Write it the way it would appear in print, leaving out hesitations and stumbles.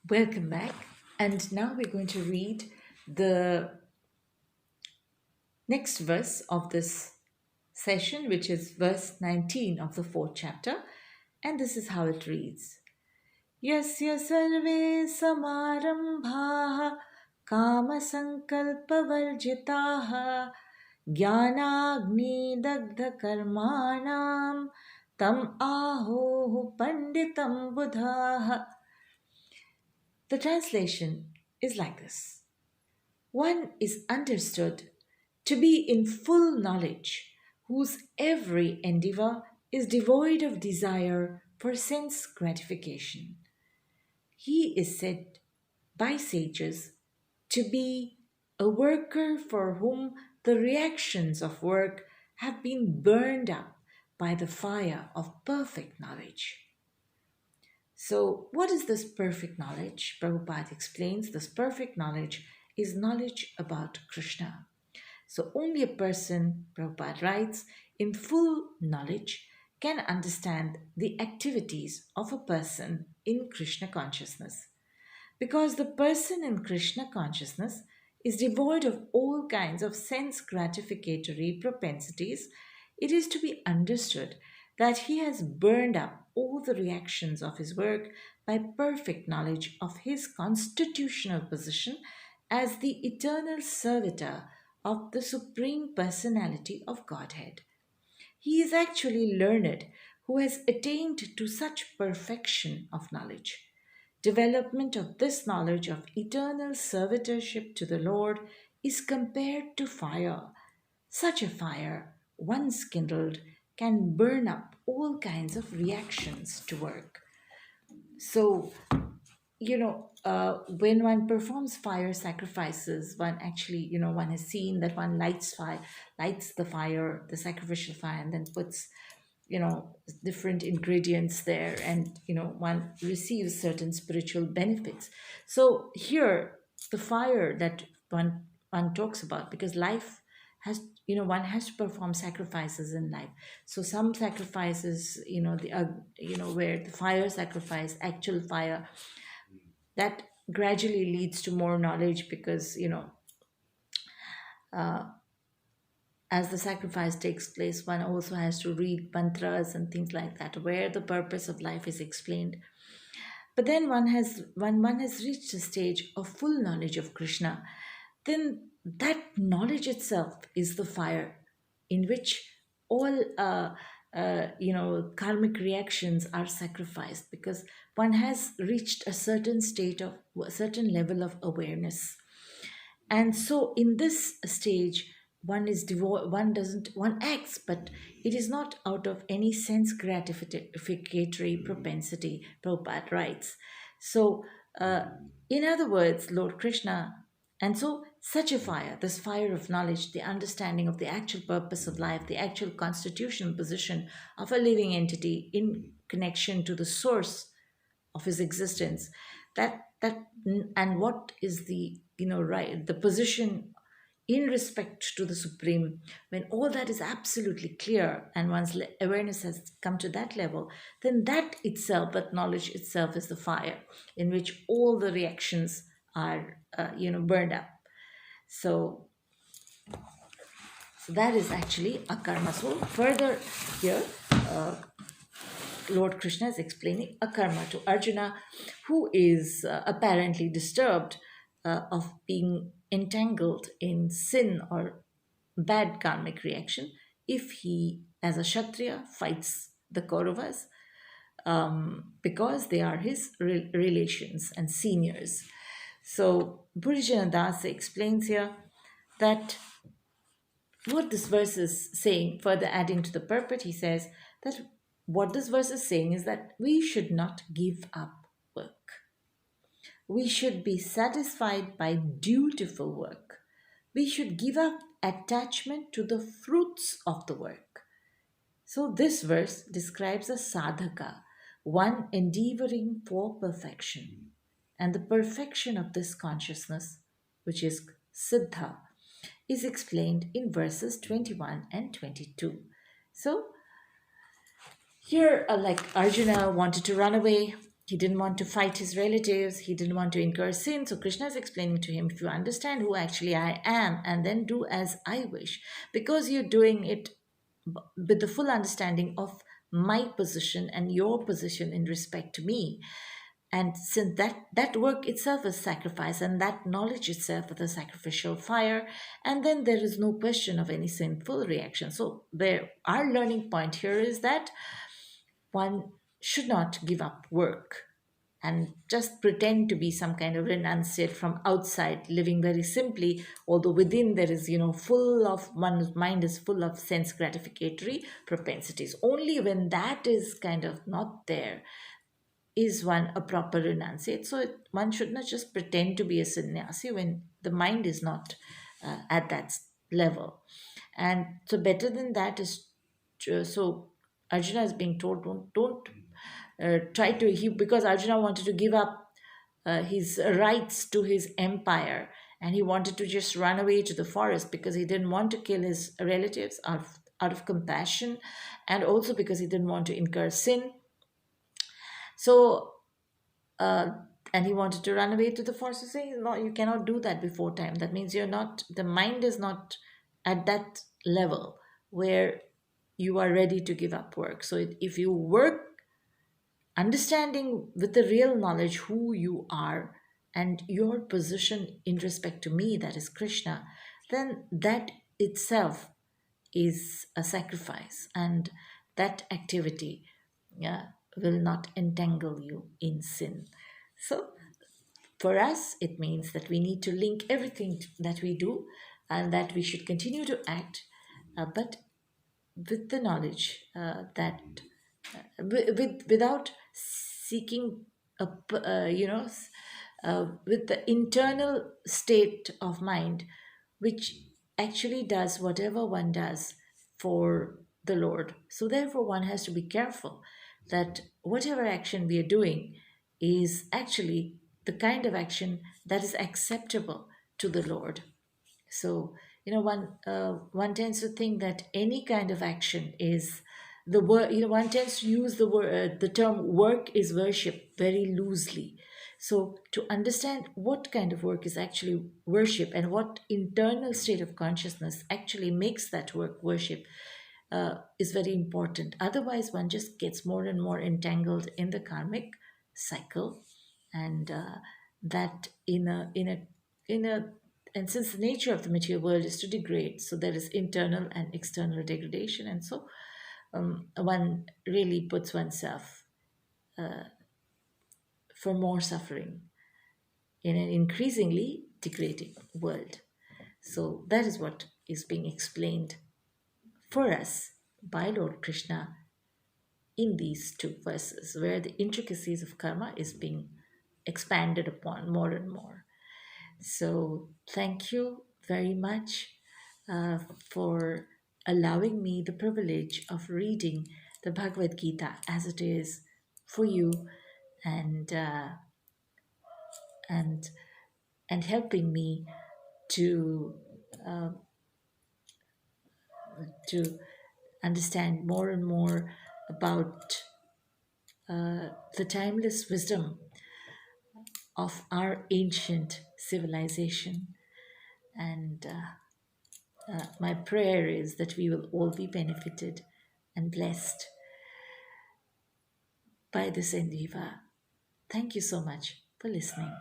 Welcome back. And now we're going to read the next verse of this session, which is verse 19 of the fourth chapter. And this is how it reads Yasya sarve samarambhaha kama sankalpavarjitaha jnanagni dagdha karmanam tam ahoh panditam buddhaha. The translation is like this. One is understood to be in full knowledge, whose every endeavor is devoid of desire for sense gratification. He is said by sages to be a worker for whom the reactions of work have been burned up by the fire of perfect knowledge. So, what is this perfect knowledge? Prabhupada explains this perfect knowledge is knowledge about Krishna. So, only a person, Prabhupada writes, in full knowledge can understand the activities of a person in Krishna consciousness. Because the person in Krishna consciousness is devoid of all kinds of sense gratificatory propensities, it is to be understood that he has burned up all the reactions of his work by perfect knowledge of his constitutional position as the eternal servitor of the Supreme Personality of Godhead. He is actually learned who has attained to such perfection of knowledge. Development of this knowledge of eternal servitorship to the Lord is compared to fire. Such a fire, once kindled, can burn up all kinds of reactions to work. So, when one performs fire sacrifices, one actually, one has seen that one lights the fire, the sacrificial fire, and then puts, different ingredients there, and, one receives certain spiritual benefits. So here, the fire that one talks about, because life has, one has to perform sacrifices in life. So some sacrifices, where the fire sacrifice, actual fire, that gradually leads to more knowledge, because as the sacrifice takes place, one also has to read mantras and things like that, where the purpose of life is explained. But then when one has reached a stage of full knowledge of Krishna, then that knowledge itself is the fire in which all karmic reactions are sacrificed, because one has reached a certain state of a certain level of awareness. And so in this stage, one is devoid, one acts, but it is not out of any sense gratificatory propensity, Prabhupada writes. So in other words, Lord Krishna, and so such a fire, this fire of knowledge, the understanding of the actual purpose of life, the actual constitutional position of a living entity in connection to the source of his existence, that and what is the, right, the position in respect to the Supreme, when all that is absolutely clear and one's awareness has come to that level, then that itself, that knowledge itself, is the fire in which all the reactions are, burned up. So that is actually a karma. So further here, Lord Krishna is explaining a karma to Arjuna, who is apparently disturbed of being entangled in sin or bad karmic reaction if he, as a Kshatriya, fights the Kauravas, because they are his relations and seniors. So Purijana Das explains here that what this verse is saying, further adding to the purport, he says that what this verse is saying is that we should not give up work. We should be satisfied by dutiful work. We should give up attachment to the fruits of the work. So this verse describes a sadhaka, one endeavoring for perfection. And the perfection of this consciousness, which is siddha, is explained in verses 21 and 22. So here, like Arjuna wanted to run away He didn't want to fight his relatives. He didn't want to incur sin. So Krishna is explaining to him, if you understand who actually I am and then do as I wish, because you're doing it with the full understanding of my position and your position in respect to me. And since that work itself is sacrifice, and that knowledge itself is a sacrificial fire, and then there is no question of any sinful reaction. So there, our learning point here is that one should not give up work and just pretend to be some kind of renunciate from outside, living very simply, although within there is, full of, one's mind is full of sense gratificatory propensities. Only when that is kind of not there is one a proper renunciate. So one should not just pretend to be a sannyasi when the mind is not at that level. And so better than that is, so Arjuna is being told, don't try to, because Arjuna wanted to give up his rights to his empire, and he wanted to just run away to the forest because he didn't want to kill his relatives out of compassion, and also because he didn't want to incur sin. So, uh, and he wanted to run away to the forest. To say, no, you cannot do that before time. That means the mind is not at that level where you are ready to give up work. So, if you work understanding with the real knowledge who you are and your position in respect to me, that is Krishna, then that itself is a sacrifice, and that activity, yeah, will not entangle you in sin. So for us, it means that we need to link everything that we do, and that we should continue to act, but with the knowledge that without seeking with the internal state of mind, which actually does whatever one does for the Lord. So therefore one has to be careful that whatever action we are doing is actually the kind of action that is acceptable to the Lord. So, one tends to think that any kind of action is the word. One tends to use the term work is worship very loosely. So, to understand what kind of work is actually worship and what internal state of consciousness actually makes that work worship is very important. Otherwise, one just gets more and more entangled in the karmic cycle, and that in a and since the nature of the material world is to degrade, so there is internal and external degradation, and so one really puts oneself for more suffering in an increasingly degrading world. So that is what is being explained for us by Lord Krishna in these two verses, where the intricacies of karma is being expanded upon more and more. So, thank you very much for allowing me the privilege of reading the Bhagavad Gita as it is for you, and and and helping me to uh, to understand more and more about the timeless wisdom of our ancient civilization. And my prayer is that we will all be benefited and blessed by this endeavor. Thank you so much for listening.